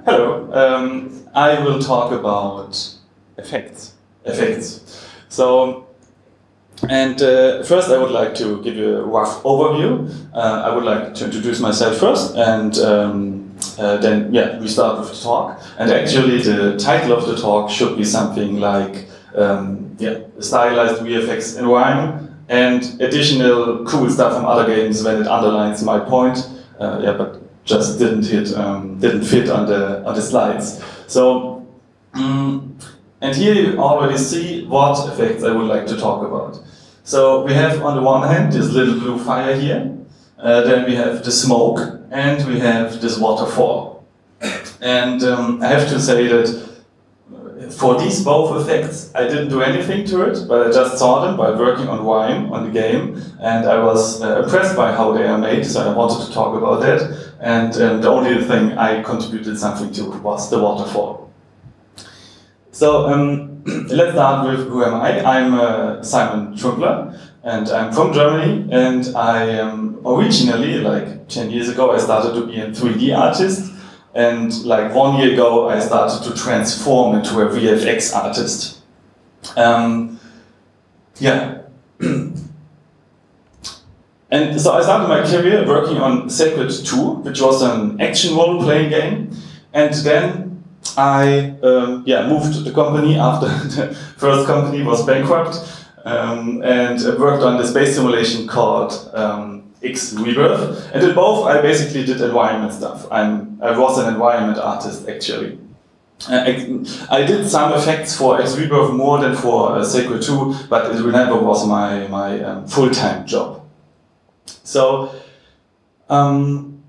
Hello. I will talk about effects. So, first I would like to give you a rough overview. I would like to introduce myself first, and then we start with the talk. And actually, the title of the talk should be something like Stylized VFX in RIME and additional cool stuff from other games when it underlines my point. But just didn't fit on the slides. So, and here you already see what effects I would like to talk about. So we have on the one hand this little blue fire here, then we have the smoke, and we have this waterfall. And I have to say that for these both effects, I didn't do anything to it, but I just saw them by working on RIME, on the game, and I was impressed by how they are made, so I wanted to talk about that. And the only thing I contributed something to was the waterfall. So let's start with who am I? I'm Simon Trumpler, and I'm from Germany, and I am originally, like 10 years ago, I started to be a 3D artist. And like 1 year ago, I started to transform into a VFX artist. And so I started my career working on Sacred 2, which was an action role-playing game. And then I moved the company after the first company was bankrupt, and worked on the space simulation called reverb, and in both I basically did environment stuff. I was an environment artist actually. I did some effects for reverb more than for Sacred 2, but it never was my full-time job. So, and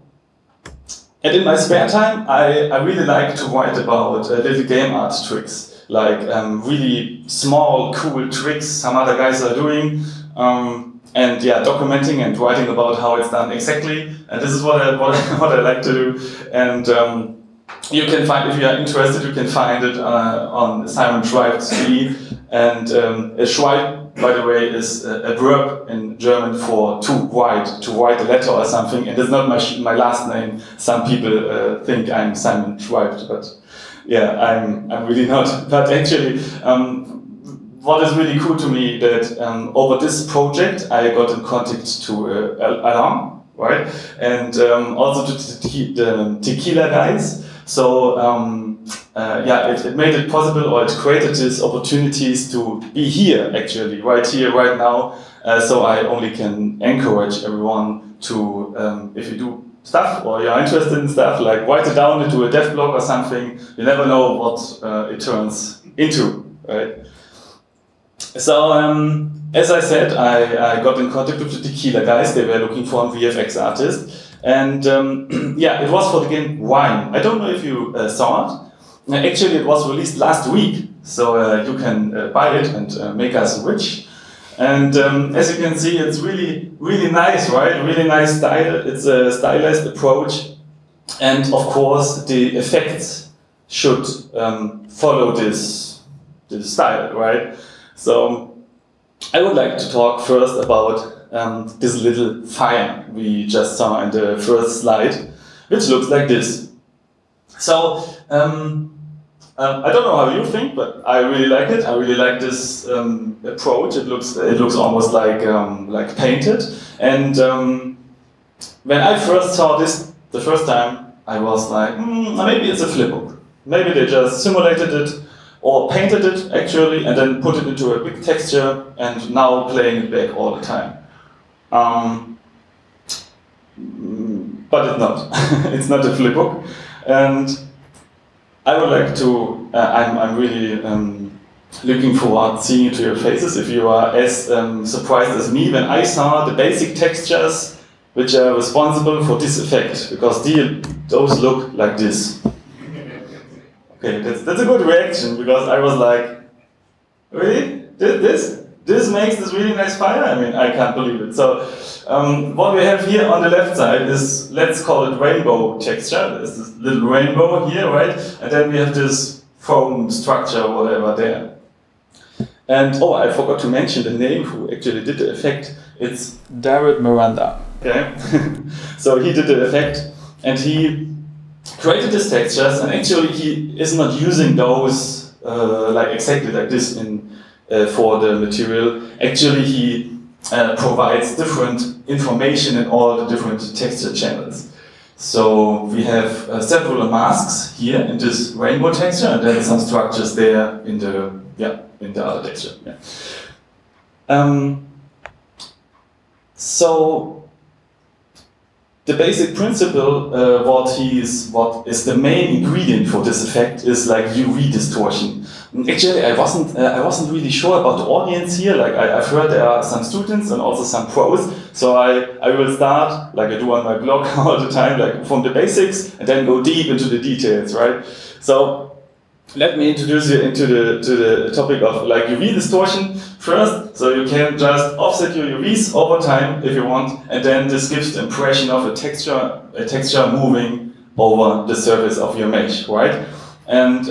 in my spare time, I really like to write about little game art tricks, like really small, cool tricks some other guys are doing. And documenting and writing about how it's done exactly, and this is what I like to do. And you can find, if you are interested, you can find it on Simon Schreib's tree. And Schreib, by the way, is a verb in German for to write a letter or something. And it's not my last name. Some people think I'm Simon Schreib, but yeah, I'm really not. But actually. What is really cool to me that over this project I got in contact to ADDON, right? And also to the tequila guys. So it made it possible, or it created these opportunities to be here actually, right here, right now. So I only can encourage everyone to, if you do stuff or you're interested in stuff, like write it down into a dev blog or something. You never know what it turns into, right? So, as I said, I got in contact with the tequila guys. They were looking for a VFX artist. And it was for the game RIME. I don't know if you saw it. Actually, it was released last week. So you can buy it and make us rich. And as you can see, it's really, really nice, right? Really nice style. It's a stylized approach. And of course, the effects should follow this style, right? So, I would like to talk first about this little fire we just saw in the first slide, which looks like this. So, I don't know how you think, but I really like it. I really like this approach. It looks almost like painted. And when I first saw this the first time, I was like, maybe it's a flipbook. Maybe they just simulated it. Or painted it actually, and then put it into a big texture, and now playing it back all the time. But it's not. It's not a flipbook, and I would like to. I'm really looking forward seeing into your faces if you are as surprised as me when I saw the basic textures which are responsible for this effect, because those look like this. Okay, that's a good reaction, because I was like, really? This makes this really nice fire? I mean, I can't believe it. So, what we have here on the left side is, let's call it rainbow texture. There's this little rainbow here, right? And then we have this foam structure, whatever, there. And, oh, I forgot to mention the name who actually did the effect. It's David Miranda, okay? So he did the effect, and he created these textures, and actually he is not using those like exactly like this in for the material. Actually, he provides different information in all the different texture channels. So we have several masks here in this rainbow texture, and then some structures there in the other texture. Yeah. So the basic principle, what is the main ingredient for this effect is like UV distortion. Actually, I wasn't really sure about the audience here. Like I've heard there are some students and also some pros. So I will start, like I do on my blog all the time, like from the basics and then go deep into the details, right? So let me introduce you to the topic of like UV distortion first. So you can just offset your UVs over time if you want, and then this gives the impression of a texture moving over the surface of your mesh, right? And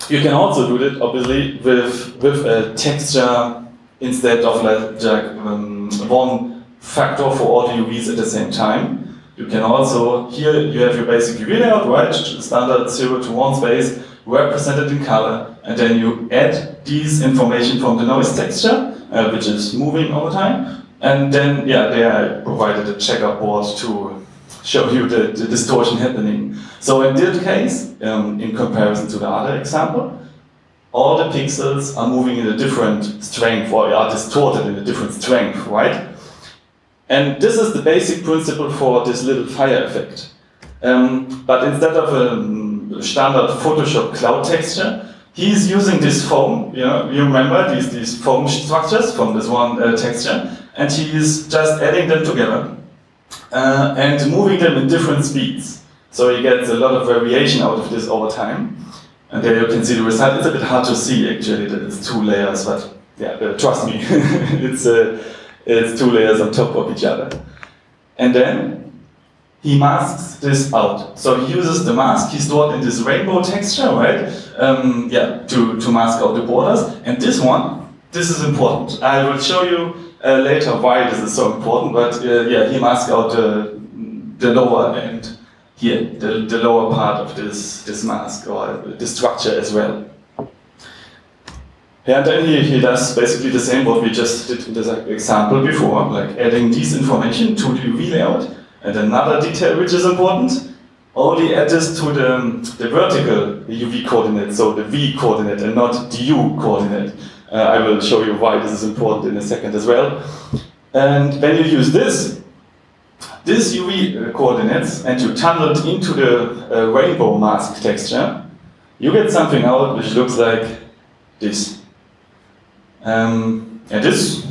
you can also do that obviously with a texture instead of like one factor for all the UVs at the same time. You can also, here you have your basic UV layout, right? Standard 0 to 1 space, represented in color, and then you add these information from the noise texture, which is moving over time, and then, yeah, there I provided a checkerboard to show you the distortion happening. So in this case, in comparison to the other example, all the pixels are moving in a different strength, or are distorted in a different strength, right? And this is the basic principle for this little fire effect. But instead of a standard Photoshop cloud texture, he's using this foam, you remember these foam structures from this one texture, and he's just adding them together and moving them in different speeds. So he gets a lot of variation out of this over time. And there you can see the result. It's a bit hard to see actually that it's 2 layers, but yeah, trust me, it's 2 layers on top of each other. And then he masks this out. So he uses the mask he stored in this rainbow texture, right? To mask out the borders. And this is important. I will show you later why this is so important, but he masks out the lower end here, the lower part of this mask, or the structure as well. Yeah, and then he does basically the same what we just did in this example before, like adding this information to the UV layout. And another detail which is important, only add this to the vertical UV coordinate, so the V coordinate and not the U coordinate. I will show you why this is important in a second as well. And when you use this UV coordinates and you tunnel it into the rainbow mask texture, you get something out which looks like this. And this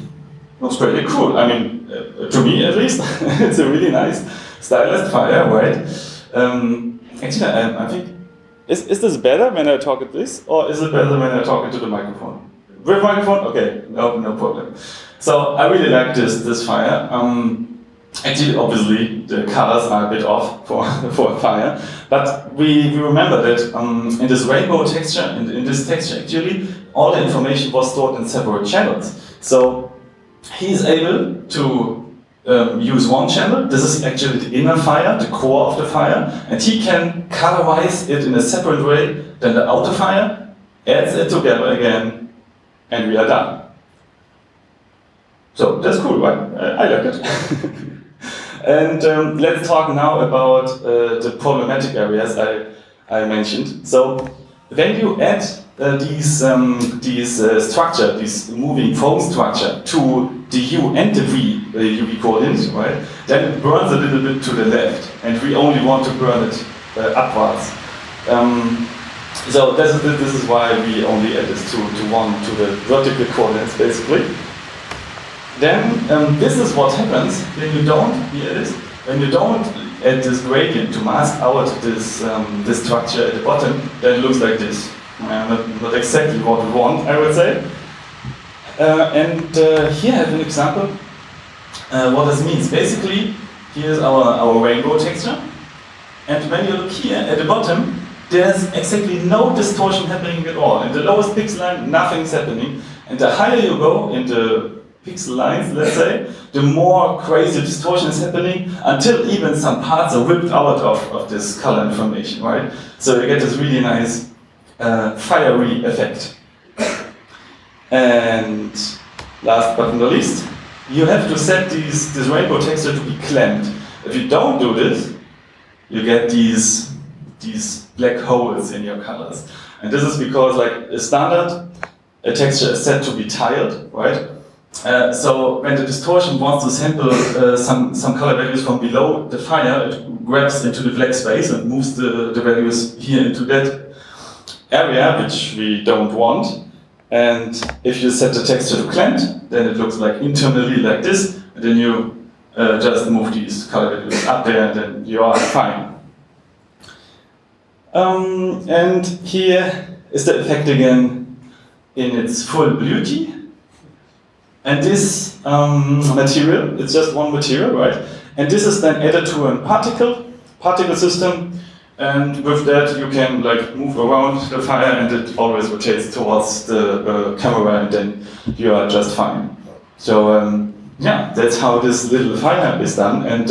looks pretty cool. I mean, to me at least, it's a really nice stylized fire, right? Actually, I think, is this better when I talk at this, or is it better when I talk into the microphone? With microphone? Okay, no problem. So I really like this fire. Actually, obviously, the colors are a bit off for a fire, but we remember that in this rainbow texture, in this texture actually, all the information was stored in separate channels. So he's able to use one channel. This is actually the inner fire, the core of the fire, and he can colorize it in a separate way than the outer fire, adds it together again, and we are done. So that's cool, right? I like it. And let's talk now about the problematic areas I mentioned. So when you add these structure, this moving foam structure to the U and the V UV coordinates, right? Then it burns a little bit to the left, and we only want to burn it upwards. So this is why we only add this to the vertical coordinates, basically. Then this is what happens when you don't. Here it is. When you don't add this gradient to mask out this structure at the bottom, then it looks like this. Not exactly what we want, I would say. And here I have an example. What this means. Basically, here's our rainbow texture. And when you look here at the bottom, there's exactly no distortion happening at all. In the lowest pixel line, nothing's happening. And the higher you go in the pixel lines, let's say, the more crazy distortion is happening, until even some parts are ripped out of this color information, right? So you get this really nice fiery effect. And last but not least, you have to set this rainbow texture to be clamped. If you don't do this, you get these black holes in your colors. And this is because, like a standard, a texture is set to be tiled, right? So when the distortion wants to sample some color values from below the fire, it grabs into the black space and moves the values here into that area, which we don't want. And if you set the texture to clamped, then it looks like internally like this, and then you just move these color values up there, and then you are fine. And here is the effect again in its full beauty. And this material, it's just one material, right? And this is then added to a particle system, and with that you can like move around the fire, and it always rotates towards the camera, and then you are just fine. So yeah, that's how this little fire is done. And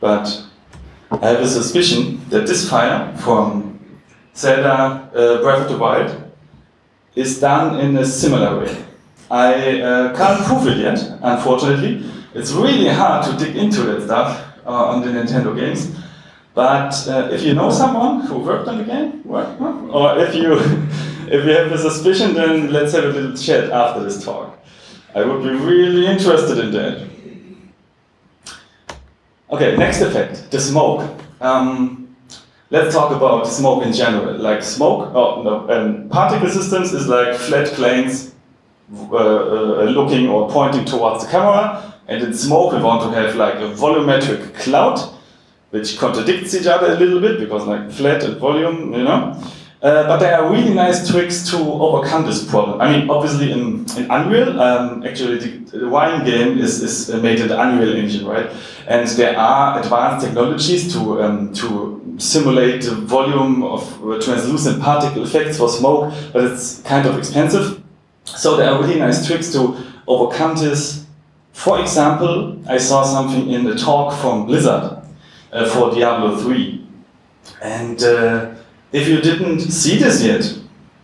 but I have a suspicion that this fire from Zelda Breath of the Wild is done in a similar way. I can't prove it yet, unfortunately. It's really hard to dig into that stuff on the Nintendo games. But if you know someone who worked on the game, or if you have a suspicion, then let's have a little chat after this talk. I would be really interested in that. Okay, next effect, the smoke. Let's talk about smoke in general. Like smoke, particle systems is like flat planes looking or pointing towards the camera, and in smoke we want to have like a volumetric cloud, which contradicts each other a little bit, because like flat and volume, you know. But there are really nice tricks to overcome this problem. I mean, obviously in Unreal, actually the RIME game is made in the Unreal engine, right? And there are advanced technologies to simulate the volume of translucent particle effects for smoke, but it's kind of expensive. So there are really nice tricks to overcome this. For example, I saw something in the talk from Blizzard for Diablo 3. And if you didn't see this yet,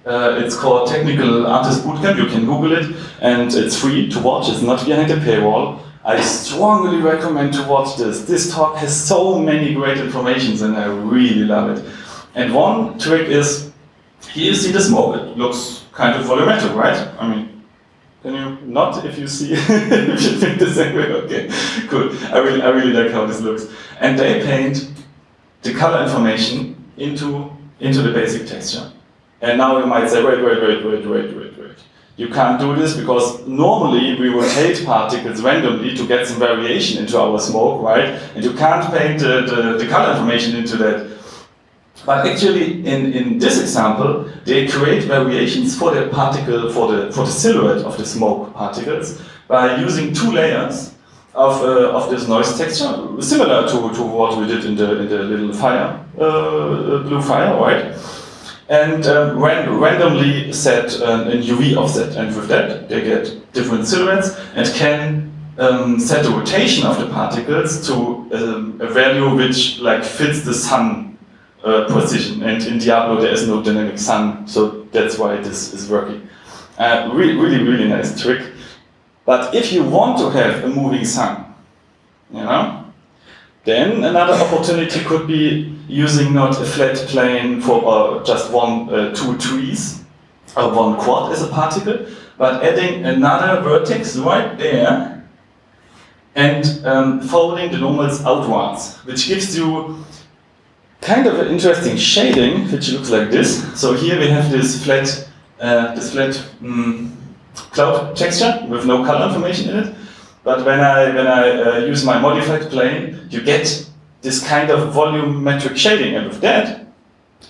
it's called Technical Artist Bootcamp. You can Google it, and it's free to watch. It's not behind a paywall. I strongly recommend to watch this. This talk has so many great informations, and I really love it. And one trick is, here you see the smoke. It looks kind of volumetric, right? I mean, can you not if you see, if you think the same way? Okay, cool. I really like how this looks. And they paint the color information into the basic texture. And now you might say, wait. You can't do this because normally we rotate particles randomly to get some variation into our smoke, right? And you can't paint the color information into that. But actually, in this example, they create variations for the particle, for the silhouette of the smoke particles, by using two layers of this noise texture, similar to what we did in the little fire, blue fire, right? And randomly set an UV offset, and with that they get different silhouettes and can set the rotation of the particles to a value which like fits the sun position. And in Diablo there is no dynamic sun, so that's why this is working. Really nice trick. But if you want to have a moving sun, you know, then another opportunity could be using not a flat plane for just two trees or one quad as a particle, but adding another vertex right there and folding the normals outwards, which gives you kind of an interesting shading, which looks like this. So here we have this flat cloud texture with no color information in it. But when I use my modified plane, you get this kind of volumetric shading, and with that,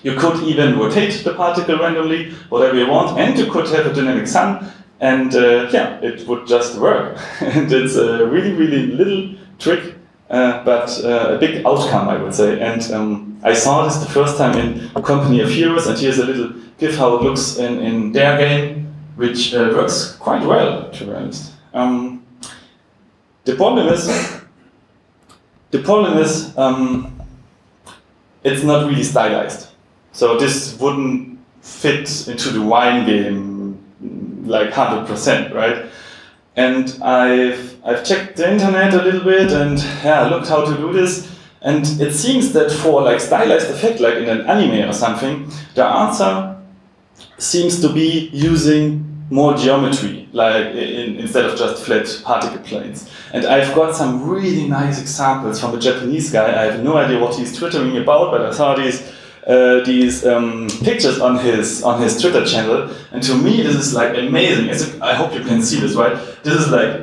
you could even rotate the particle randomly, whatever you want, and you could have a dynamic sun, and yeah, it would just work. And it's a really little trick, but a big outcome, I would say. And I saw this the first time in Company of Heroes, and here's a little gif how it looks in their game. which works quite well, to be honest. The problem is, it's not really stylized. So this wouldn't fit into the wine game like 100%, right? And I've checked the internet a little bit and looked how to do this. And it seems that for like stylized effect, like in an anime or something, the answer seems to be using more geometry, like instead of just flat particle planes. And I've got some really nice examples from a Japanese guy. I have no idea what he's twittering about, but I saw these pictures on his Twitter channel, and to me this is like amazing. I hope you can see this, right? This is like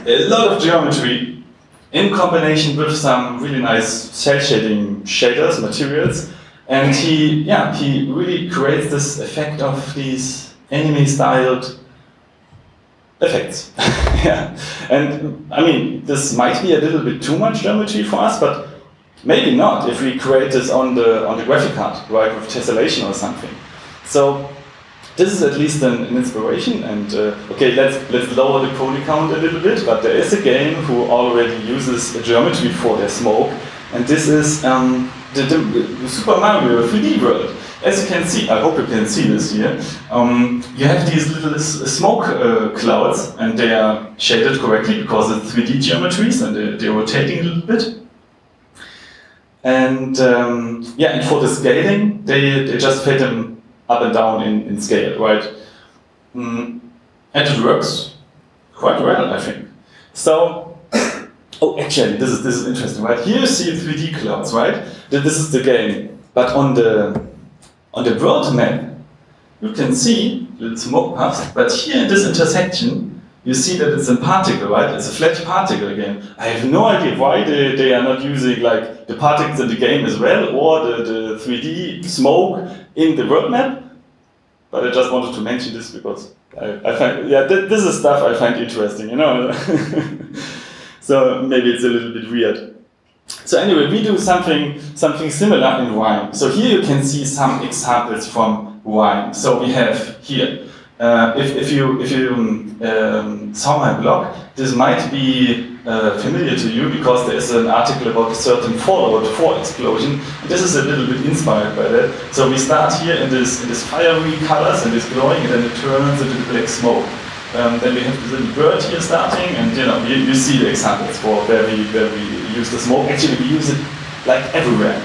a lot of geometry in combination with some really nice cell shading shaders, materials, and he really creates this effect of these anime-styled effects. Yeah, and I mean, this might be a little bit too much geometry for us, but maybe not if we create this on the graphic card, right, with tessellation or something. So this is at least an inspiration, and okay, let's lower the pony count a little bit, but there is a game who already uses geometry for their smoke, and this is the Super Mario 3D world. As you can see, I hope you can see this here, you have these little smoke clouds, and they are shaded correctly because it's 3D geometries, and they're rotating a little bit. And and for the scaling, they just fade them up and down in scale, right? And it works quite well, I think. So, oh, actually, this is interesting, right? Here you see 3D clouds, right? This is the game. But on the world map, you can see little smoke puffs, but here in this intersection, you see that it's a particle, right? It's a flat particle again. I have no idea why they are not using like the particles in the game as well, or the 3D smoke in the world map. But I just wanted to mention this because I find, this is stuff I find interesting, you know. So maybe it's a little bit weird. So anyway, we do something similar in RIME. So here you can see some examples from RIME. So we have here. If you saw my blog, this might be familiar to you because there is an article about a certain Fallout 4 explosion. This is a little bit inspired by that. So we start here in this fiery colors and this glowing, and then it turns into black smoke. Then we have this little bird here starting, and you see the examples for where we use the smoke. Actually, we use it like everywhere.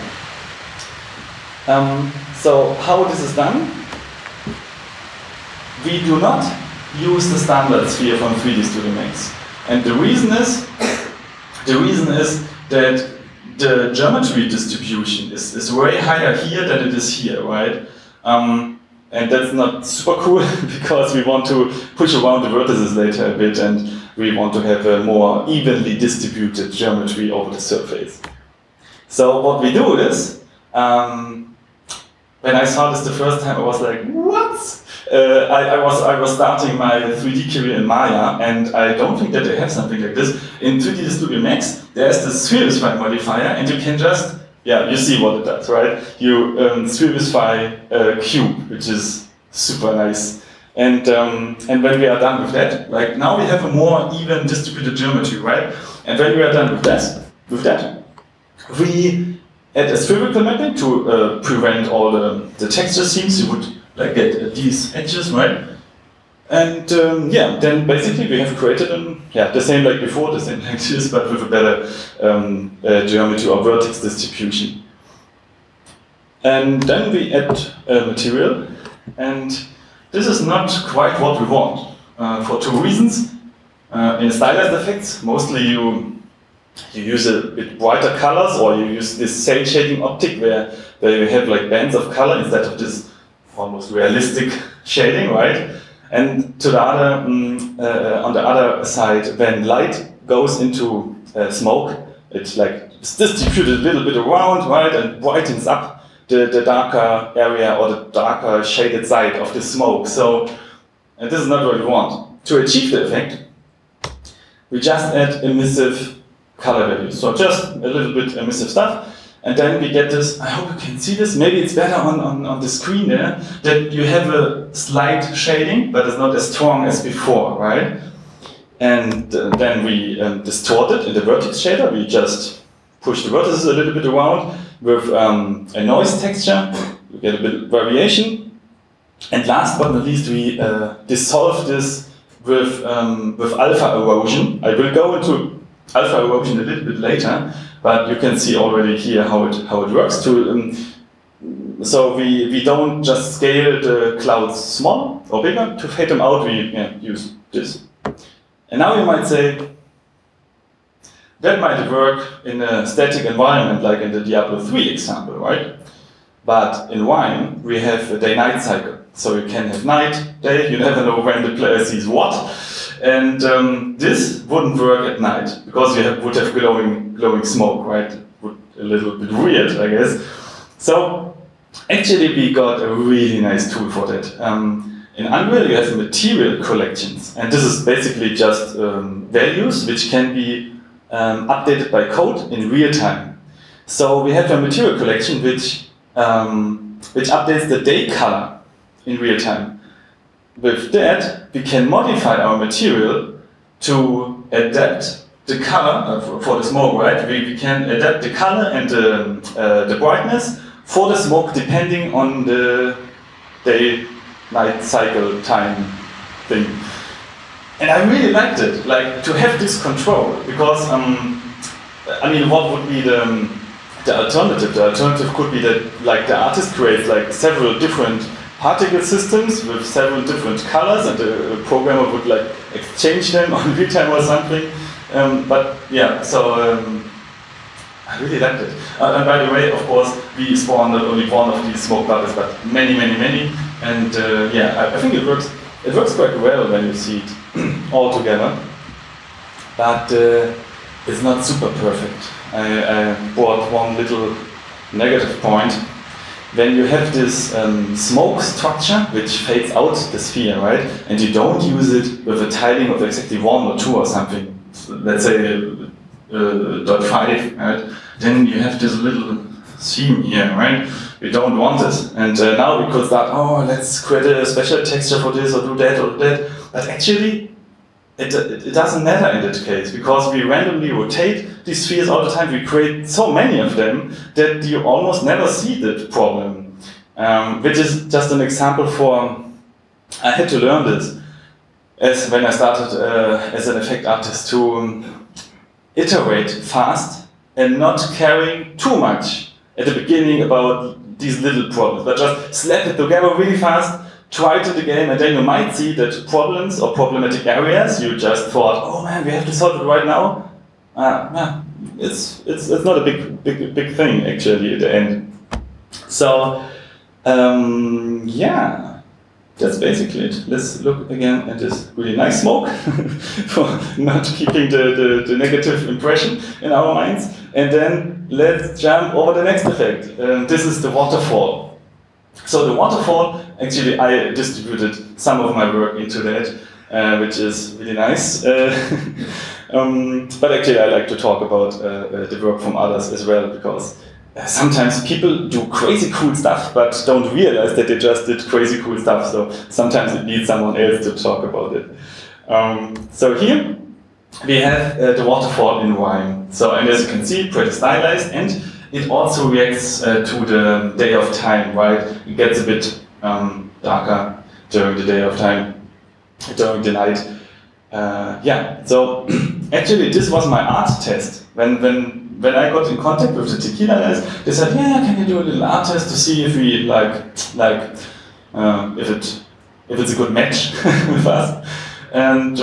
So how this is done? We do not use the standard sphere from 3D Studio Max. And the reason is that the geometry distribution is way higher here than it is here, right? And that's not super cool because we want to push around the vertices later a bit, and we want to have a more evenly distributed geometry over the surface. So what we do is, when I saw this the first time, I was like, what? I was starting my 3D career in Maya, and I don't think that they have something like this. In 3D Studio Max, there's the Spherify modifier, and you can just, you see what it does, right? You Spherify cube, which is super nice. And when we are done with that, like now we have a more even distributed geometry, right? And when we are done with that, we add a spherical mapping to prevent all the texture seams. You would like get these edges, right? And then basically we have created the same like before, the same like this, but with a better geometry or vertex distribution. And then we add material, and this is not quite what we want for two reasons. In stylized effects, mostly you use a bit brighter colors, or you use this cell shading optic where you have like bands of color instead of this almost realistic shading, right? And to the other, on the other side, when light goes into smoke, it's like it's distributed a little bit around, right, and brightens up the darker area or the darker shaded side of the smoke. So this is not what we want. To achieve the effect, we just add emissive color values. So just a little bit emissive stuff. And then we get this, I hope you can see this, maybe it's better on the screen there, that you have a slight shading, but it's not as strong as before, right? And then we distort it in the vertex shader. We just push the vertices a little bit around with a noise texture. We get a bit of variation. And last but not least, we dissolve this with alpha erosion. I will go into alpha erosion a little bit later, but you can see already here how it works. So we don't just scale the clouds small or bigger. To fade them out, we use this. And now you might say, that might work in a static environment like in the Diablo 3 example, right? But in RIME, we have a day-night cycle. So you can have night, day, you never know when the player sees what. And this wouldn't work at night, because you would have glowing smoke, right? A little bit weird, I guess. So actually we got a really nice tool for that. In Unreal you have material collections, and this is basically just values which can be updated by code in real time. So we have a material collection which updates the day color in real time. With that, we can modify our material to adapt the color for the smoke, right? We can adapt the color and the brightness for the smoke depending on the day-night cycle time thing. And I really liked it, like to have this control, because I mean, what would be the alternative? The alternative could be that, like, the artist creates like several different particle systems with several different colors, and the programmer would like exchange them on real time or something. But yeah, so I really liked it. And by the way, of course, we spawned not only one of these smoke bubbles, but many. And yeah, I think it works quite well when you see it all together. But it's not super perfect. I brought one little negative point. When you have this smoke structure which fades out the sphere, right, and you don't use it with a tiling of exactly 1 or 2 or something, let's say 0.5, right, then you have this little seam here, right? We don't want it. And now we could start, oh, let's create a special texture for this or do that or that. But actually, it doesn't matter in that case, because we randomly rotate these spheres all the time. We create so many of them that you almost never see that problem. Which is just an example for, I had to learn this as when I started as an effect artist, to iterate fast and not caring too much at the beginning about these little problems, but just slap it together really fast, try it in the game, and then you might see that problems or problematic areas you just thought, oh man, we have to solve it right now. It's not a big thing actually at the end. So yeah, that's basically it. Let's look again at this really nice smoke for not keeping the negative impression in our minds. And then let's jump over the next effect. This is the waterfall. So the waterfall, actually I distributed some of my work into that, which is really nice. But actually I like to talk about the work from others as well, because sometimes people do crazy cool stuff but don't realize that they just did crazy cool stuff, so sometimes it needs someone else to talk about it. So here we have the waterfall in RIME. So, and as you can see, pretty stylized, and it also reacts to the day of time, right? It gets a bit darker during the day of time, during the night. Yeah, so actually this was my art test. When I got in contact with the tequila guys, they said, yeah, can you do a little art test to see if we if it's a good match with us? And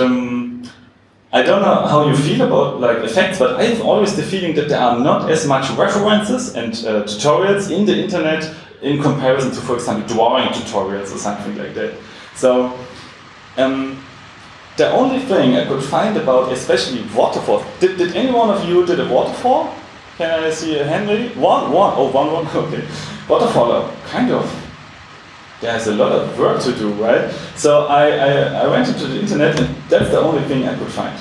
I don't know how you feel about like effects, but I have always the feeling that there are not as much references and tutorials in the internet in comparison to, for example, drawing tutorials or something like that. So the only thing I could find about, especially waterfall, did any one of you did a waterfall? Can I see a hand maybe? One, okay. Waterfall, kind of, there's a lot of work to do, right? So I went into the internet, and that's the only thing I could find.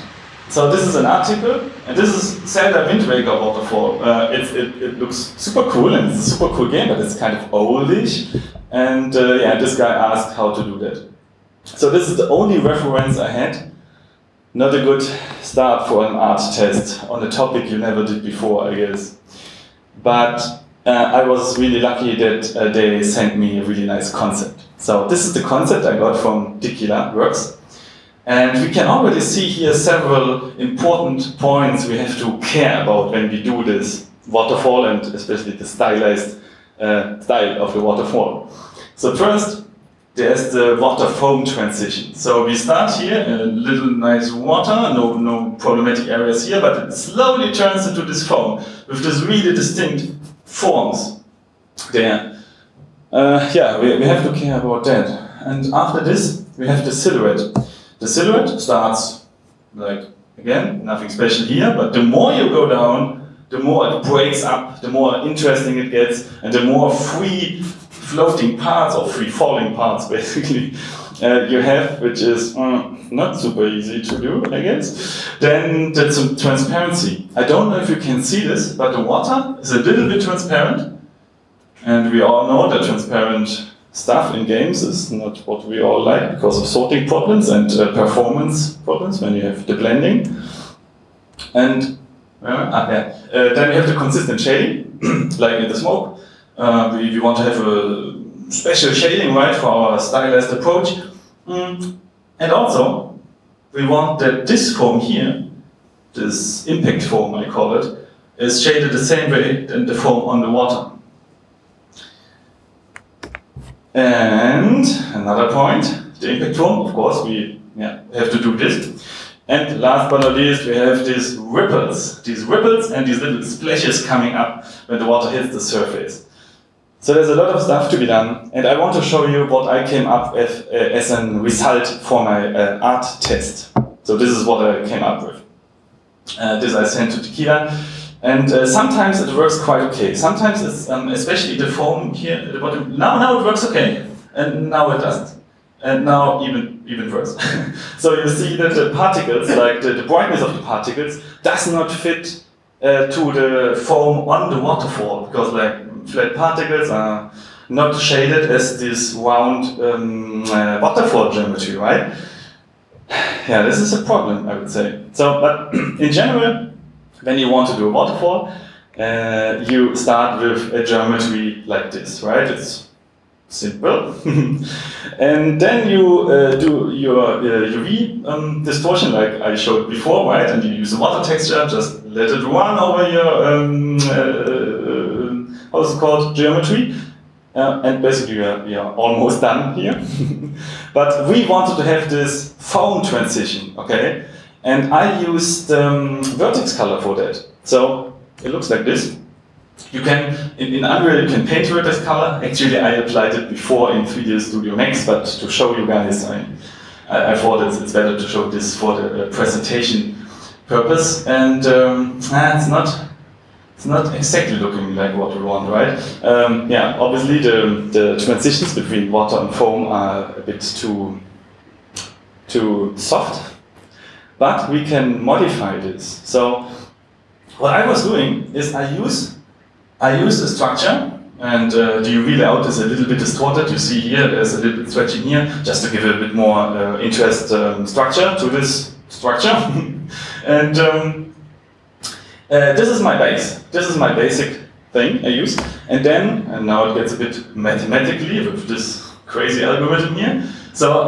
So this is an article, and this is Zelda Wind Waker Waterfall. It looks super cool, and it's a super cool game, but it's kind of oldish. And yeah, this guy asked how to do that. So this is the only reference I had. Not a good start for an art test on a topic you never did before, I guess. But I was really lucky that they sent me a really nice concept. So this is the concept I got from Tequila Works. And we can already see here several important points we have to care about when we do this waterfall, and especially the stylized style of the waterfall. So first, there's the water foam transition. So we start here in a little nice water, no problematic areas here, but it slowly turns into this foam with this really distinct forms there. Yeah, we have to care about that. And after this, we have the silhouette. The silhouette starts like, again, nothing special here, but the more you go down, the more it breaks up, the more interesting it gets, and the more free floating parts, or free falling parts basically, you have, which is not super easy to do, I guess. Then that's some transparency. I don't know if you can see this, but the water is a little bit transparent, and we all know that transparent stuff in games is not what we all like because of sorting problems and performance problems when you have the blending. And then we have the consistent shading, like in the smoke. We want to have a special shading, right, for our stylized approach. And also, we want that this foam here, this impact foam I call it, is shaded the same way than the foam on the water. And another point, the impact foam, of course, we have to do this. And last but not least, we have these ripples and these little splashes coming up when the water hits the surface. So there's a lot of stuff to be done, and I want to show you what I came up with as a result for my art test. So this is what I came up with. This I sent to Tequila. And sometimes it works quite okay. Sometimes it's, especially the foam here at the bottom, now it works okay, and now it doesn't. And now even worse. So you see that the particles, like the brightness of the particles, does not fit to the foam on the waterfall, because like flat particles are not shaded as this round waterfall geometry, right? Yeah, this is a problem, I would say. So, but in general, when you want to do a waterfall, you start with a geometry like this, right? It's simple. And then you do your UV distortion like I showed before, right? And you use a water texture, just let it run over your, how's it called, geometry. And basically we are almost done here. But we wanted to have this foam transition, okay? And I used vertex color for that. So it looks like this. You can, in Unreal, you can paint vertex color. Actually, I applied it before in 3D Studio Max, but to show you guys, I thought it's better to show this for the presentation purpose. And it's not exactly looking like what we want, right? Yeah, obviously the transitions between water and foam are a bit too soft. But we can modify this. So what I was doing is I use a structure, and the UV layout is a little bit distorted. You see here, there's a little bit stretching here, just to give a bit more interest structure to this structure. And this is my base. This is my basic thing I use. And then, and now it gets a bit mathematically with this crazy algorithm here. So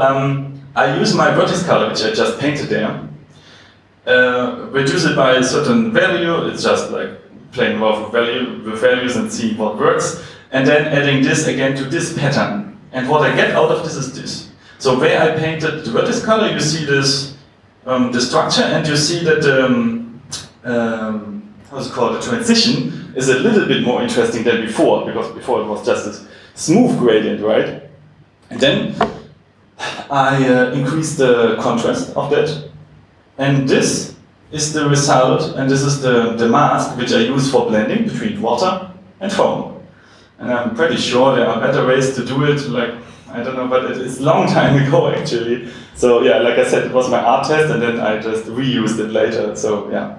I use my vertex color, which I just painted there. Reduce it by a certain value. It's just like playing around with values and see what works. And then adding this again to this pattern. And what I get out of this is this. So where I painted the vertex color, you see this the structure, and you see that how's it called, the transition is a little bit more interesting than before, because before it was just this smooth gradient, right? And then I increased the contrast of that. And this is the result, and this is the mask which I use for blending between water and foam. And I'm pretty sure there are better ways to do it, like, I don't know, but it's a long time ago actually. So yeah, like I said, it was my art test, and then I just reused it later. So yeah,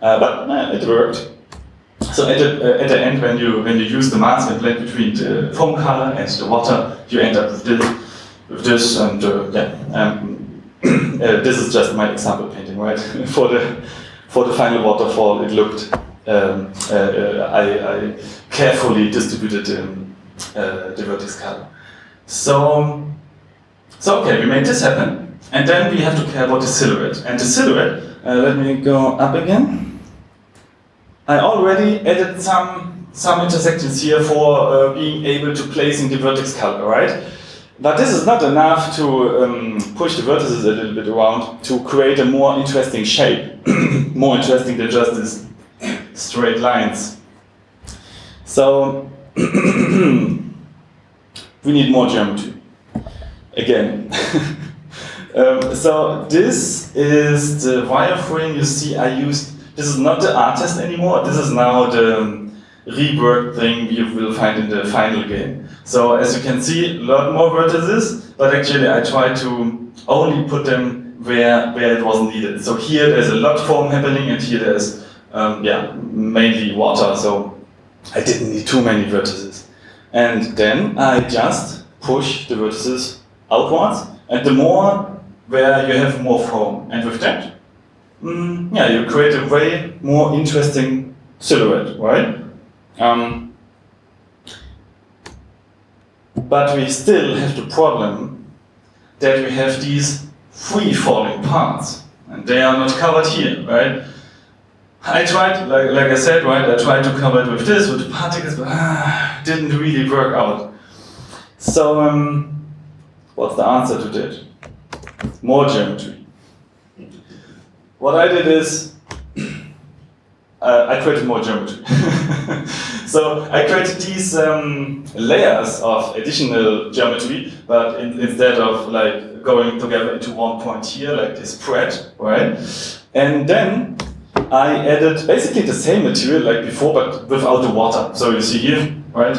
but it worked. So at the end, when you use the mask and blend between the foam color and the water, you end up with this, and this is just my example painting, right? for the final waterfall, it looked. I carefully distributed the vertex color. So okay, we made this happen, and then we have to care about the silhouette. And the silhouette, let me go up again. I already added some intersections here for being able to place in the vertex color, right? But this is not enough to push the vertices a little bit around to create a more interesting shape, more interesting than just this straight lines. So we need more geometry again. So this is the wireframe you see I used. This is not the art test anymore. This is now the rework thing you will find in the final game. So as you can see, a lot more vertices, but actually I tried to only put them where it wasn't needed. So here there's a lot foam happening, and here there's mainly water, so I didn't need too many vertices. And then I just push the vertices outwards, and the more where you have more foam. And with that, you create a way more interesting silhouette, right? But we still have the problem that we have these free-falling parts, and they are not covered here, right? I tried, like I said, right, I tried to cover it with this, with the particles, but didn't really work out. So, what's the answer to that? More geometry. What I did is, I created more geometry. So, I created these layers of additional geometry, but instead of like going together into one point here, like this spread, right? And then I added basically the same material like before, but without the water. So you see here, right?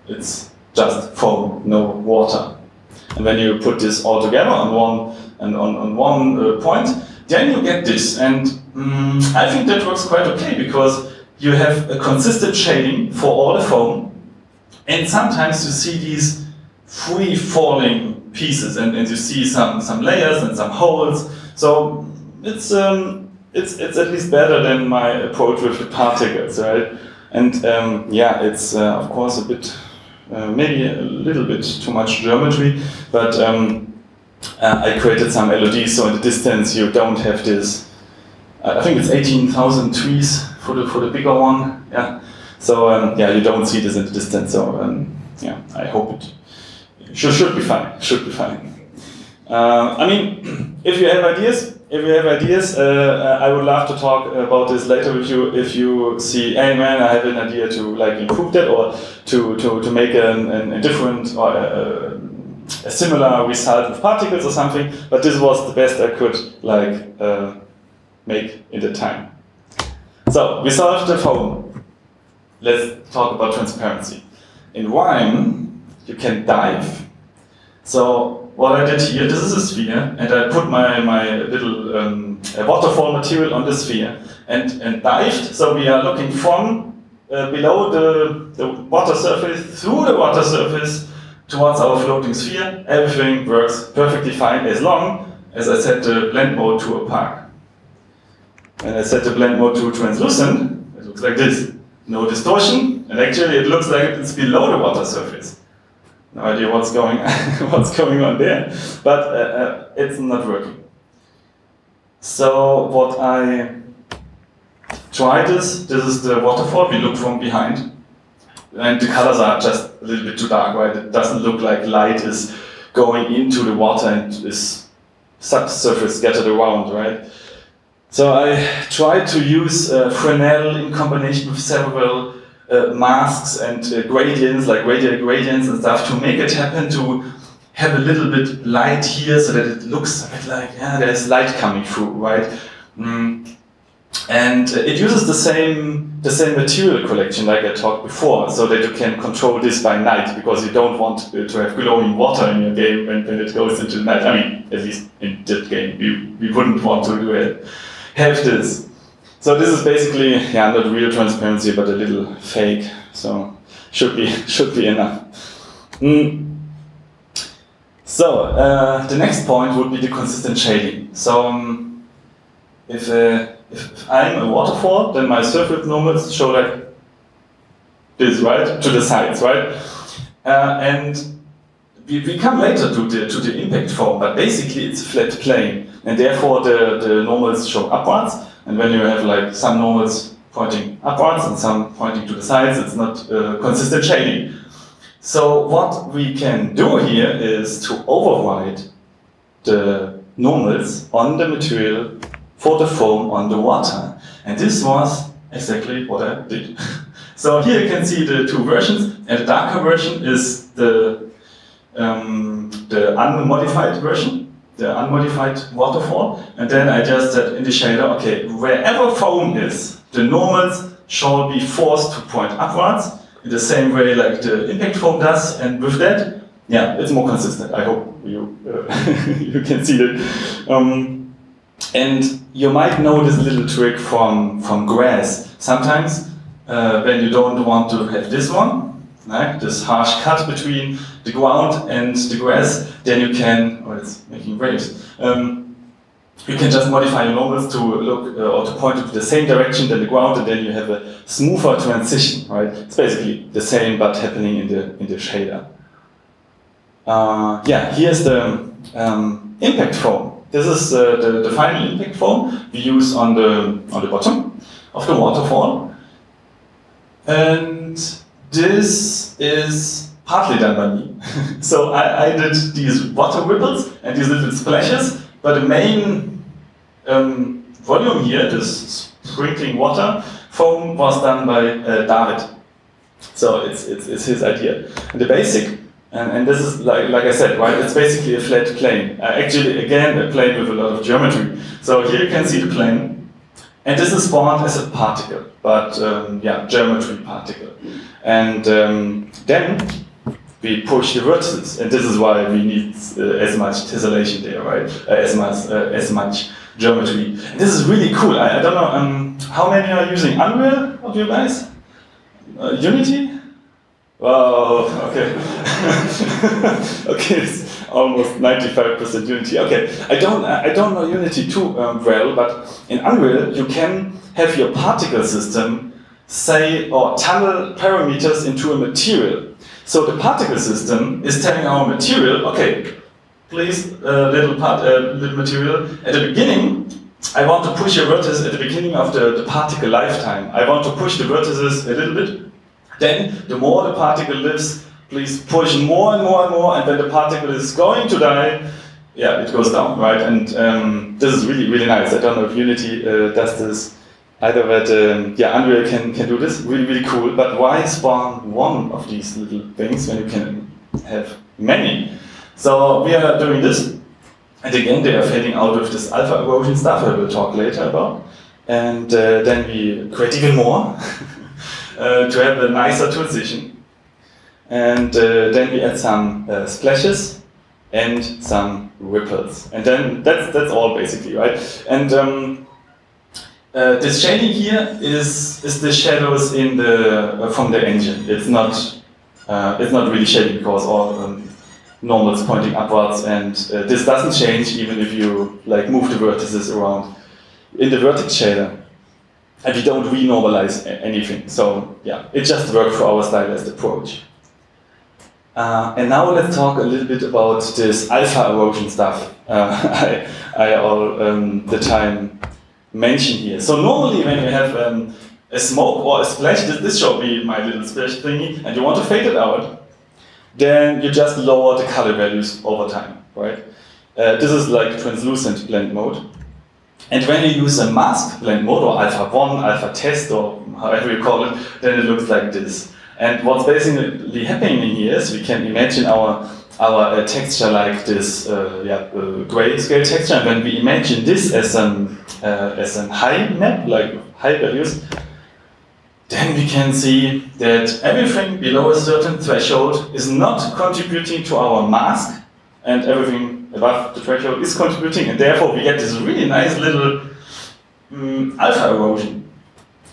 It's just foam, no water. And when you put this all together on one point, then you get this. And I think that works quite okay, because you have a consistent shading for all the foam, and sometimes you see these free falling pieces, and you see some layers and some holes. So it's at least better than my approach with the particles, right? And it's of course a bit, maybe a little bit too much geometry, but I created some LODs, so in the distance you don't have this. I think it's 18,000 trees for the bigger one, yeah. So you don't see this in the distance. So I hope it should be fine. Should be fine. I mean, if you have ideas, I would love to talk about this later with you. If you see, hey man, I have an idea to like improve that, or to make a different or a similar result with particles or something. But this was the best I could like make in the time. So we solved the foam. Let's talk about transparency. In RIME, you can dive. So what I did here, this is a sphere, and I put my little waterfall material on the sphere and dived. So we are looking from below the water surface, through the water surface, towards our floating sphere. Everything works perfectly fine as long as I set the blend mode to opaque. When I set the blend mode to translucent, it looks like this. No distortion, and actually it looks like it's below the water surface. No idea what's going on there, but it's not working. So what I tried is, this is the waterfall, we look from behind, and the colors are just a little bit too dark, right? It doesn't look like light is going into the water and is subsurface scattered around, right? So I tried to use Fresnel in combination with several masks and gradients, like radial gradients and stuff, to make it happen to have a little bit light here, so that it looks a bit like, there's light coming through, right? And it uses the same material collection like I talked before, so that you can control this by night, because you don't want to have glowing water in your game when it goes into the night. I mean, at least in that game, we wouldn't want to have this. So this is basically, yeah, not real transparency, but a little fake. So should be enough. So the next point would be the consistent shading. So if I'm a waterfall, then my surface normals show like this, right, to the sides, right? And we come later to the impact form, but basically it's a flat plane, and therefore the normals show upwards. And when you have like some normals pointing upwards and some pointing to the sides, it's not consistent shading. So what we can do here is to override the normals on the material for the foam on the water. And this was exactly what I did. So here you can see the two versions, and the darker version is the unmodified version, the unmodified waterfall. And then I just said in the shader, okay, wherever foam is, the normals shall be forced to point upwards in the same way like the impact foam does. And with that, yeah, it's more consistent. I hope you you can see that. And you might know this little trick from grass. Sometimes when you don't want to have this one, like this harsh cut between the ground and the grass, then you can, oh, it's making waves. You can just modify your normals to look or to point to the same direction than the ground, and then you have a smoother transition, right? It's basically the same but happening in the shader. Yeah, here's the impact foam. This is the final impact foam we use on the bottom of the waterfall, and this is partly done by me. So I did these water ripples and these little splashes, but the main volume here, this sprinkling water foam, was done by David. So it's his idea. And the basic, and this is like I said, right? It's basically a flat plane. Actually, again, a plane with a lot of geometry. So here you can see the plane, and this is spawned as a particle, but yeah, geometry particle. And then we push the vertices, and this is why we need as much tessellation there, right? As much geometry. And this is really cool. I don't know how many are using Unreal of you guys? Unity? Wow, okay. Okay, it's almost 95% Unity. Okay, I don't know Unity too well, but in Unreal you can have your particle system say or tunnel parameters into a material. So the particle system is telling our material, okay, please, little material, at the beginning, I want to push your vertex at the beginning of the particle lifetime. I want to push the vertices a little bit. Then, the more the particle lives, please push more and more and more, and when the particle is going to die, yeah, it goes down, right? And this is really, really nice. I don't know if Unity does this either, but yeah, Unreal can do this. Really, really cool. But why spawn one of these little things when you can have many? So we are doing this, and again, they are fading out with this alpha erosion stuff I will talk later about. And then we create even more. To have a nicer transition, and then we add some splashes and some ripples, and then that's all basically, right? And this shading here is the shadows in from the engine. It's not really shading because all normals pointing upwards, and this doesn't change even if you like move the vertices around in the vertex shader. And we don't renormalize anything. So yeah, it just worked for our stylized approach. And now let's talk a little bit about this alpha erosion stuff I all the time mention here. So normally when you have a smoke or a splash, this shall be my little splash thingy, and you want to fade it out, then you just lower the color values over time, right? This is like translucent blend mode. And when you use a mask blend mode, or alpha 1, alpha test, or however you call it, then it looks like this. And what's basically happening here is we can imagine our our texture like this grayscale texture, and when we imagine this as an high map, like high values, then we can see that everything below a certain threshold is not contributing to our mask, and everything above the threshold is contributing, and therefore we get this really nice little alpha erosion.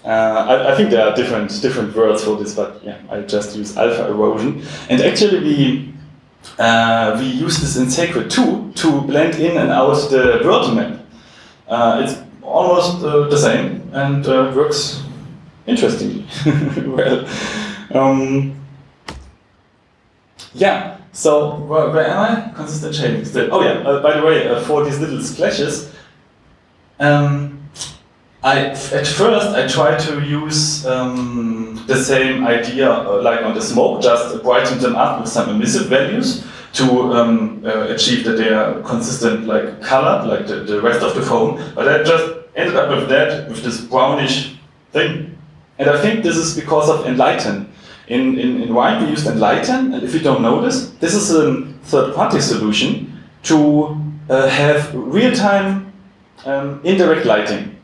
I think there are different words for this, but yeah, I just use alpha erosion. And actually we use this in Sacred too, to blend in and out the world map. It's almost the same and works interestingly well. Yeah, so where am I? Consistent shading still. Oh yeah, by the way, for these little splashes, at first I tried to use the same idea like on the smoke, just brighten them up with some emissive values to achieve that they are consistent like color, like the rest of the foam. But I just ended up with this brownish thing. And I think this is because of Enlighten. In RIME we used Enlighten, and if you don't know this is a third-party solution to have real-time indirect lighting.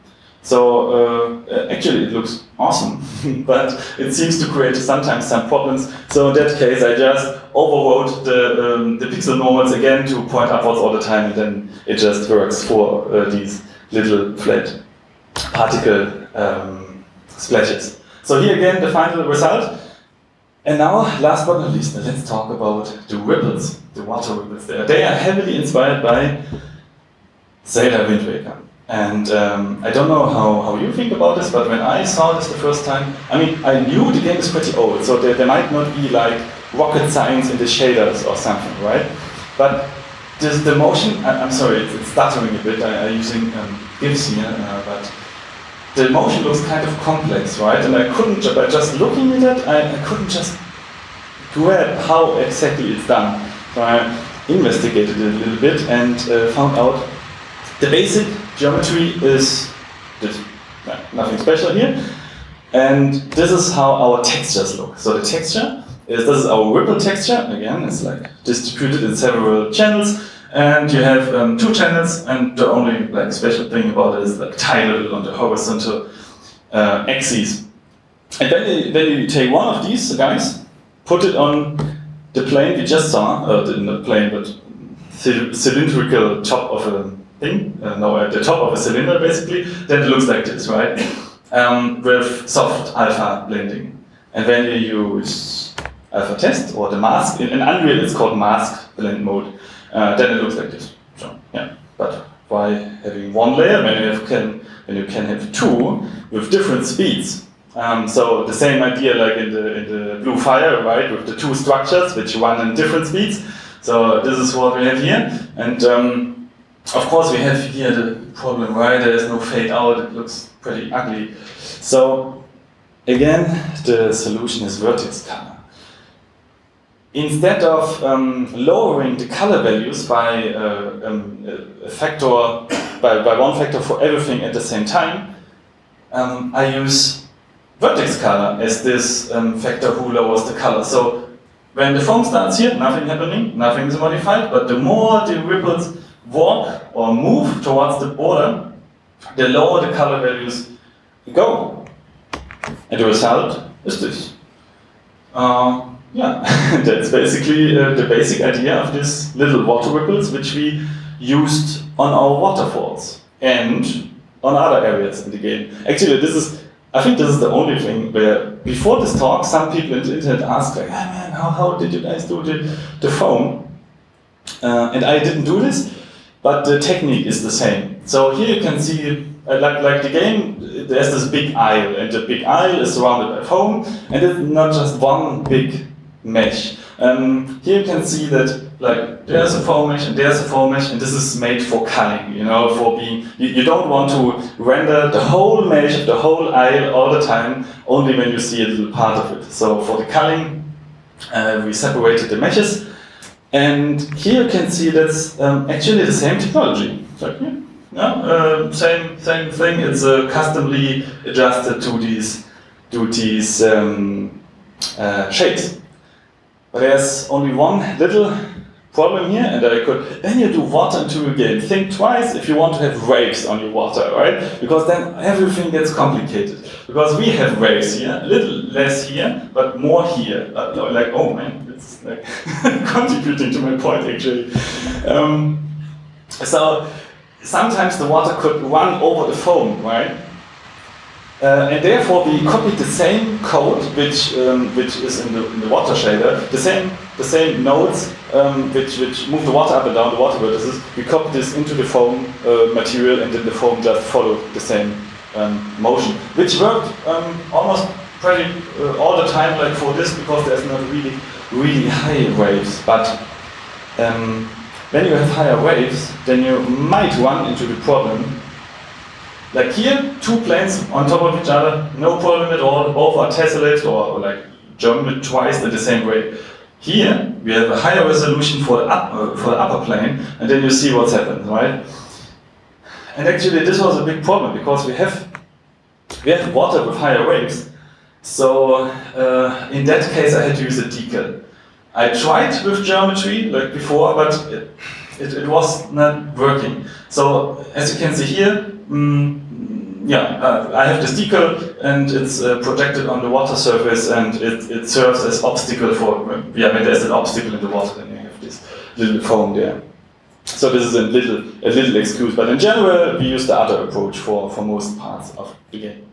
So actually it looks awesome, but it seems to create sometimes some problems. So in that case I just overrode the pixel normals again to point upwards all the time, and then it just works for these little flat particle splashes. So here again the final result. And now, last but not least, let's talk about the ripples, the water ripples there. They are heavily inspired by Zelda Wind Waker. And I don't know how you think about this, but when I saw this the first time, I mean, I knew the game is pretty old, so there might not be like rocket science in the shaders or something, right? But the motion, I'm sorry, it's stuttering a bit, I'm using GIFs here, but the motion looks kind of complex, right? And I couldn't, by just looking at it, I couldn't just grab how exactly it's done. So I investigated it a little bit and found out the basic geometry is this. Nothing special here. And this is how our textures look. So the texture is, this is our ripple texture. Again, it's like distributed in several channels. And you have 2 channels, and the only like special thing about it is like tile on the horizontal axes. And then you take one of these guys, put it on the plane we just saw, not plane, but cylindrical top of a thing, at the top of a cylinder basically, then it looks like this, right? With soft alpha blending. And when you use alpha test or the mask, in Unreal it's called mask blend mode. Then it looks like this. So yeah, but why having one layer when you can have 2 with different speeds? So the same idea like in the Blue Fire, right, with the 2 structures which run in different speeds. So this is what we have here, and of course we have here the problem, right? There is no fade out. It looks pretty ugly. So again, the solution is vertex color. Instead of lowering the color values by a factor, by 1 factor for everything at the same time, I use vertex color as this factor who lowers the color. So when the foam starts here, nothing happening, nothing is modified, but the more the ripples walk or move towards the border, the lower the color values go. And the result is this. Yeah, that's basically the basic idea of these little water ripples which we used on our waterfalls and on other areas in the game. Actually, I think this is the only thing where before this talk some people in the internet asked like, hey man, how did you guys do the foam? And I didn't do this, but the technique is the same. So here you can see like the game, there's this big aisle, and the big aisle is surrounded by foam, and it's not just one big mesh. Here you can see that like there's a foam mesh and there's a foam mesh, and this is made for culling, you know, for being, you don't want to render the whole mesh of the whole aisle all the time, only when you see a little part of it. So for the culling, we separated the meshes, and here you can see that's actually the same technology. So, yeah, same thing. It's customly adjusted to these shapes. But there's only one little problem here, and I could, when you do water into a game, think twice if you want to have waves on your water, right? Because then everything gets complicated. Because we have waves here, a little less here, but more here. Like, oh man, it's like contributing to my point actually. So sometimes the water could run over the foam, right? And therefore we copied the same code, which is in the water shader, the same nodes which move the water up and down the water vertices. We copied this into the foam material, and then the foam just followed the same motion, which worked almost pretty all the time, like for this, because there's not really high waves. But when you have higher waves, then you might run into the problem. Like here, two planes on top of each other, no problem at all, both are tessellate or like joined twice in the same way. Here, we have a higher resolution for the upper plane, and then you see what's happened, right? And actually this was a big problem, because we have water with higher waves. So in that case I had to use a decal. I tried with geometry like before, but it was not working. So as you can see here, I have this decal, and it's projected on the water surface, and it serves as obstacle for, when there's an obstacle in the water, then you have this little foam there. So this is a little excuse, but in general we use the other approach for most parts of the game.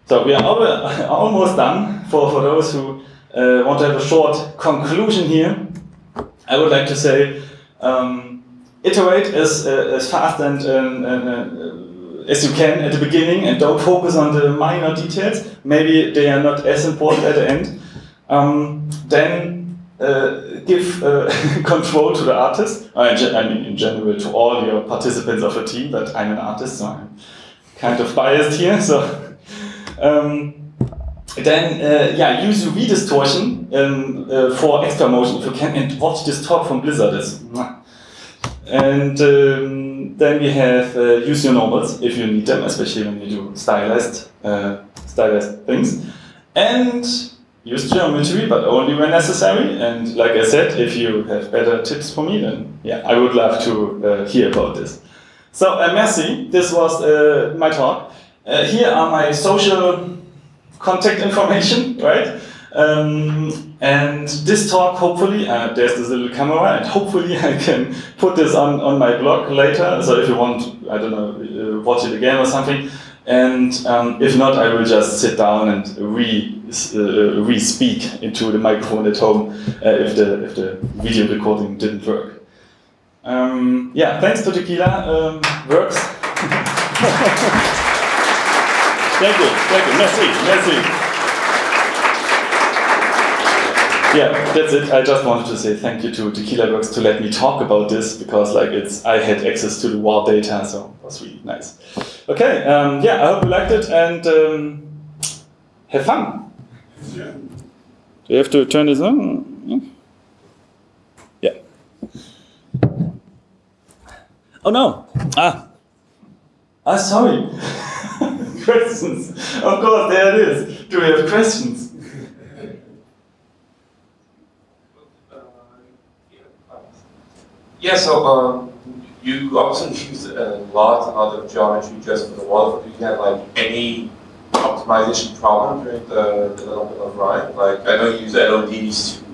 So we are almost done. For those who want to have a short conclusion here, I would like to say, iterate as fast and as you can at the beginning, and don't focus on the minor details. Maybe they are not as important at the end. Then give control to the artist. I mean, in general, to all your participants of a team. But I'm an artist, so I'm kind of biased here. So then, use UV distortion for extra motion if you can, and watch this talk from Blizzard. And then we have use your normals if you need them, especially when you do stylized things. And use geometry, but only when necessary. And like I said, if you have better tips for me, then I would love to hear about this. So merci, this was my talk. Here are my social contact information, right? And this talk, hopefully, there's this little camera, and hopefully I can put this on my blog later. So if you want, I don't know, watch it again or something. And if not, I will just sit down and re-speak into the microphone at home if the video recording didn't work. Thanks to Tequila, works. Thank you, merci. Yeah, that's it. I just wanted to say thank you to Tequila Works to let me talk about this, because I had access to the raw data, so it was really nice. Okay, I hope you liked it, and have fun. Yeah. Do you have to turn this on? Yeah. Oh no! Sorry. Questions. Of course, there it is. Do we have questions? Yeah, so you also use a lot of geometry just for the waterfall. Do you have like any optimization problem during the development of RIME? Like, I know you use LODs to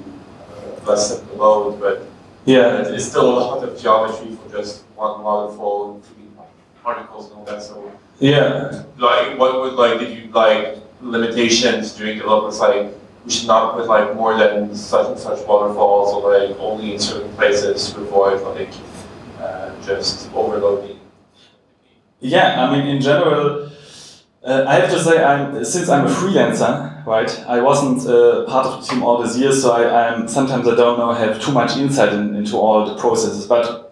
lessen the load, but it's still a lot of geometry for just one waterfall, including particles and all that. So like, what would did you limitations during developments, like we should not put more than such and such waterfalls, or only in certain places to avoid just overloading? Yeah, I mean, in general, I have to say, since I'm a freelancer, right? I wasn't part of the team all these years, so sometimes I don't know, have too much insight into all the processes. But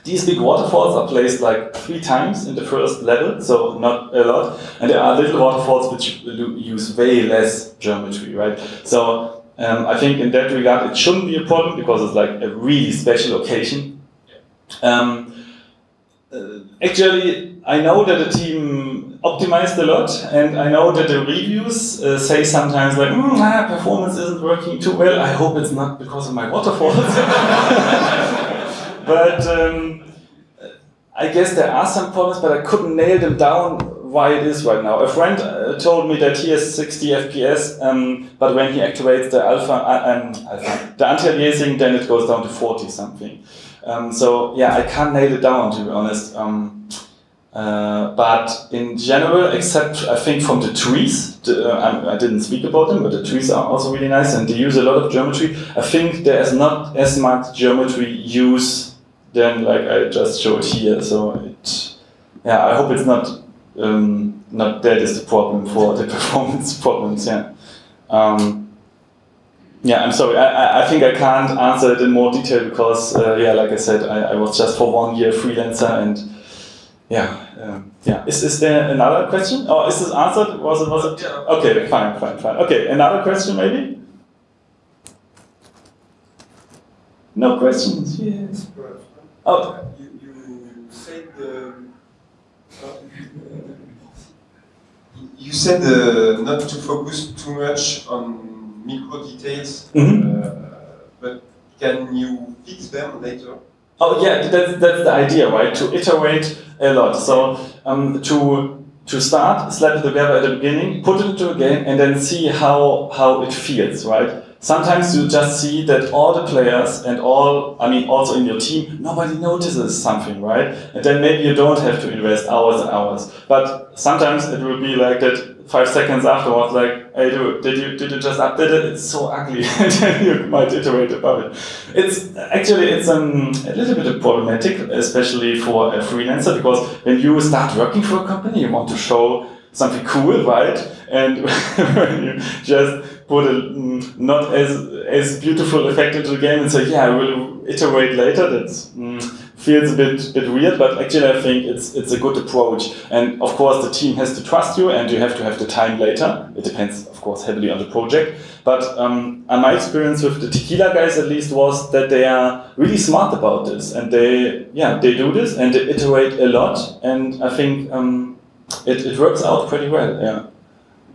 these big waterfalls are placed 3 times in the first level, so not a lot. And there are little waterfalls which use way less geometry, right? So I think in that regard it shouldn't be a problem, because it's a really special occasion. Actually, I know that the team optimized a lot, and I know that the reviews say sometimes like, performance isn't working too well. I hope it's not because of my waterfalls. But I guess there are some problems, but I couldn't nail them down why it is right now. A friend told me that he has 60 FPS, but when he activates the the anti-aliasing, then it goes down to 40 something. So yeah, I can't nail it down, to be honest. But in general, except I think from the trees, I didn't speak about them, but the trees are also really nice and they use a lot of geometry. I think there is not as much geometry use than like I just showed here. So yeah, I hope it's not that is the problem for the performance problems. Yeah. Yeah, I'm sorry. I think I can't answer it in more detail because, yeah, like I said, I was just for 1 year freelancer and yeah. Is there another question? Or is this answered? Was it? Yeah. Okay, fine. Okay, another question maybe? No questions? Yes. Oh. You said not to focus too much on micro details, but can you fix them later? Oh yeah, that's the idea, right? To iterate a lot. So to start, slap the verb at the beginning, put it into a game, and then see how it feels, right? Sometimes you just see that all the players and also in your team, nobody notices something, right? And then maybe you don't have to invest hours and hours. But sometimes it will be like that 5 seconds afterwards, like, hey dude, did you just update it? It's so ugly, and then you might iterate about it. It's a little bit problematic, especially for a freelancer, because when you start working for a company, you want to show something cool, right? And when you just put a not as beautiful effect into the game and say, yeah, I will iterate later, that feels a bit weird, but actually I think it's a good approach. And of course the team has to trust you and you have to have the time later. It depends, of course, heavily on the project. But my experience with the tequila guys at least was that they are really smart about this and they do this and they iterate a lot, and I think it works out pretty well.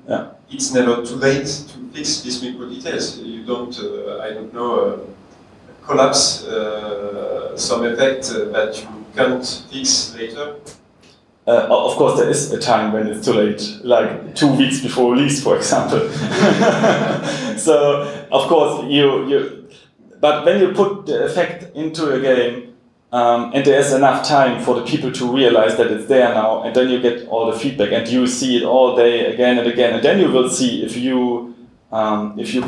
Yeah. It's never too late to fix these micro details. You don't, collapse some effect that you can't fix later. Of course, there is a time when it's too late, like 2 weeks before release, for example. So, of course, but when you put the effect into a game, and there's enough time for the people to realize that it's there now, and then you get all the feedback, and you see it all day again and again, and then you will see if you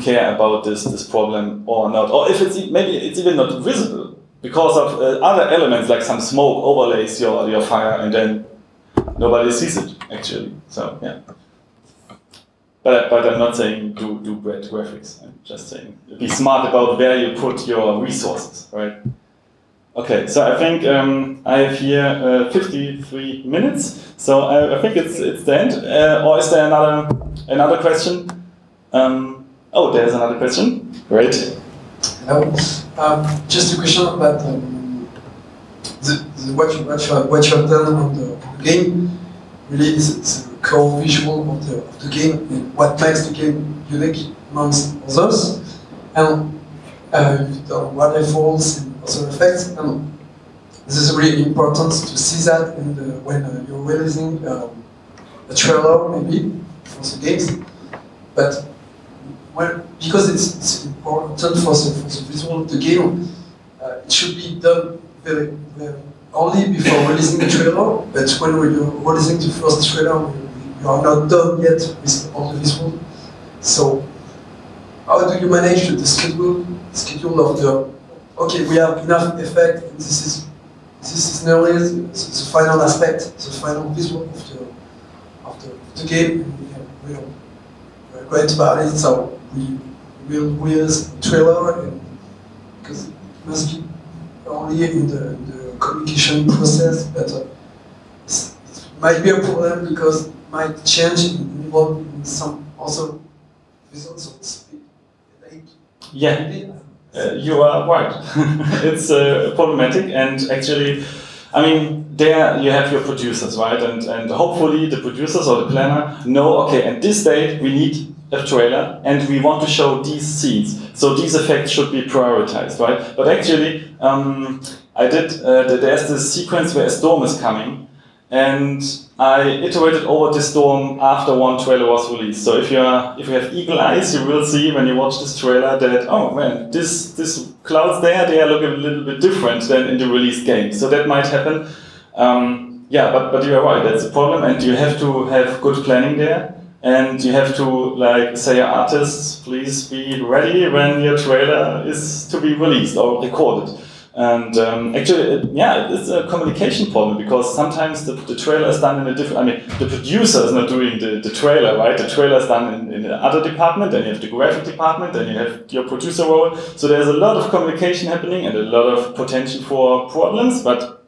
care about this problem or not, or if maybe it's even not visible because of other elements like some smoke overlays your fire, and then nobody sees it actually. So yeah. But I'm not saying do bad graphics. I'm just saying be smart about where you put your resources, right? Okay, so I think I have here 53 minutes. So I think it's the end. Or is there another question? Oh, there's another question. Great. Hello. Just a question about what you have done on the game. Really, is the core visual of the game and what makes the game unique amongst others. And you've done waterfalls and other effects. And this is really important to see that when you're releasing a trailer, maybe for the games. But because it's important for the visual of the game, it should be done very only before releasing the trailer. But when you're releasing the first trailer, you are not done yet with all the visual. So how do you manage the schedule of the? Okay, we have enough effect, and this is nearly the final aspect, the final visual of the game. And we're going to about it, so we will release a trailer, and because it must be only in the communication process, but it might be a problem because it might change in some also results. Yeah. You are right. It's problematic, and actually I mean, there you have your producers, right? And hopefully the producers or the planner know, okay, at this date we need a trailer and we want to show these scenes. So these effects should be prioritized, right? But actually, there's this sequence where a storm is coming, and I iterated over this storm after one trailer was released. So if you have eagle eyes, you will see when you watch this trailer that, oh man, this clouds there, they are looking a little bit different than in the released game. So that might happen. Yeah, but you're right, that's a problem, and you have to have good planning there. And you have to like say, artists, please be ready when your trailer is to be released or recorded. And actually, yeah, it's a communication problem, because sometimes the trailer is done in a different, I mean, the producer is not doing the trailer, right? The trailer is done in another department, then you have the graphic department, then you have your producer role. So there's a lot of communication happening and a lot of potential for problems, but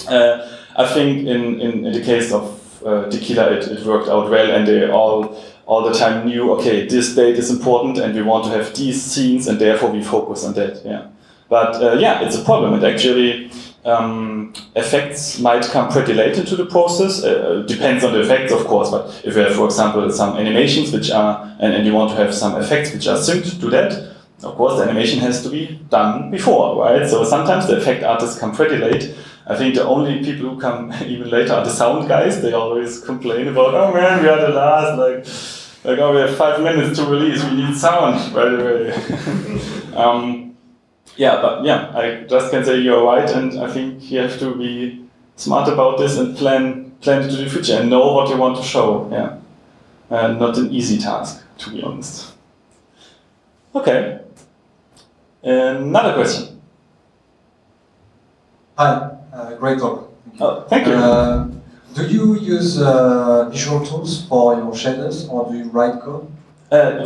I think in the case of Tequila, it worked out well, and they all the time knew, okay, this date is important and we want to have these scenes, and therefore we focus on that. Yeah, but yeah, it's a problem, and actually effects might come pretty late into the process. Depends on the effects, of course, but if you have, for example, some animations which are and you want to have some effects which are synced to that, of course the animation has to be done before, right? So sometimes the effect artists come pretty late. I think the only people who come even later are the sound guys. They always complain about, oh man, we are the last, like oh, we have 5 minutes to release, we need sound right away. Yeah, but yeah, I just can say you're right, and I think you have to be smart about this and plan into the future and know what you want to show. Yeah, not an easy task, to be honest. Okay, another question. Hi. Great talk. Thank you. Do you use visual tools for your shaders, or do you write code?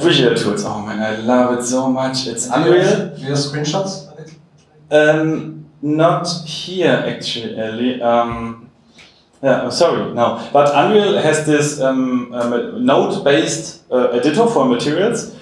Visual tools. Oh man, I love it so much. It's Unreal. Do you have screenshots of it? Not here actually, Ellie. Yeah, sorry, no. But Unreal has this node-based editor for materials.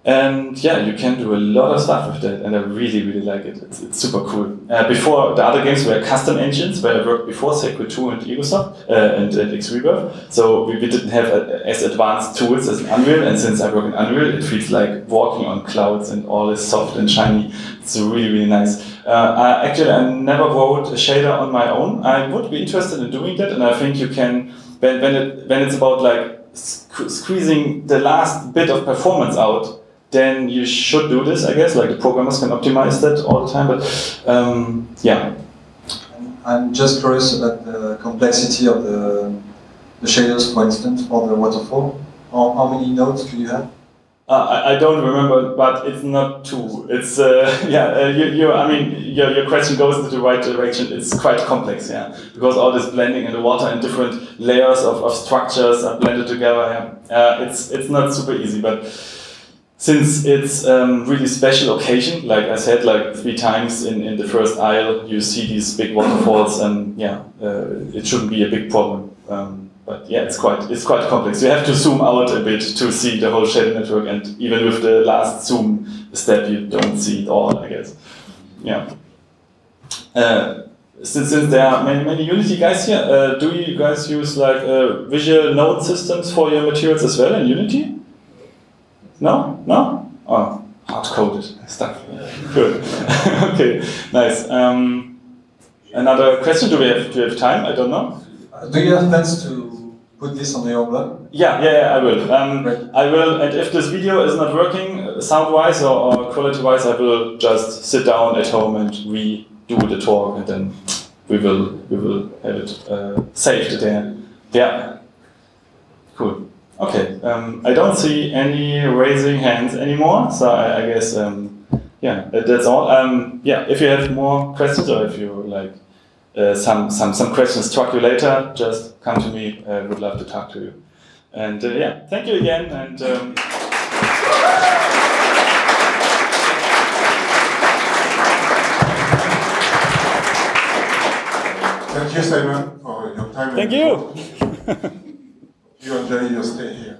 And yeah, you can do a lot of stuff with that, and I really, really like it. It's super cool. Before, the other games were custom engines, where I worked before, Sacred 2 and Egosoft and X-Reverb. So we didn't have as advanced tools as in Unreal, and since I work in Unreal, it feels like walking on clouds and all is soft and shiny. It's really, really nice. Actually, I never wrote a shader on my own. I would be interested in doing that, and I think you can, when it's about like squeezing the last bit of performance out, then you should do this, I guess. Like the programmers can optimize that all the time, but yeah. I'm just curious about the complexity of the shaders, for instance, for the waterfall. How many nodes do you have? I don't remember, but it's not two. It's yeah. I mean, your question goes in the right direction. It's quite complex, yeah, because all this blending in the water and different layers of structures are blended together. Yeah, it's not super easy, but since it's really special occasion, like I said, like 3 times in the first aisle, you see these big waterfalls, and yeah, it shouldn't be a big problem. But yeah, it's quite complex. You have to zoom out a bit to see the whole shader network, and even with the last zoom step, you don't see it all, I guess. Yeah. Since there are many Unity guys here, do you guys use like visual node systems for your materials as well in Unity? No? No? Oh, hard-coded stuff. Good. Okay, nice. Another question? Do we have time? I don't know. Do you have plans to put this on your blog? Yeah, I will. I will, and if this video is not working sound-wise or quality-wise, I will just sit down at home and redo the talk, and then we will have it saved there. Yeah. Cool. Okay. I don't see any raising hands anymore, so I guess yeah, that's all. Yeah, if you have more questions, or if you like. Some questions struck you later, just come to me, would love to talk to you. And yeah, thank you again. And thank you, Simon, for your time. Thank you. You enjoy your stay here.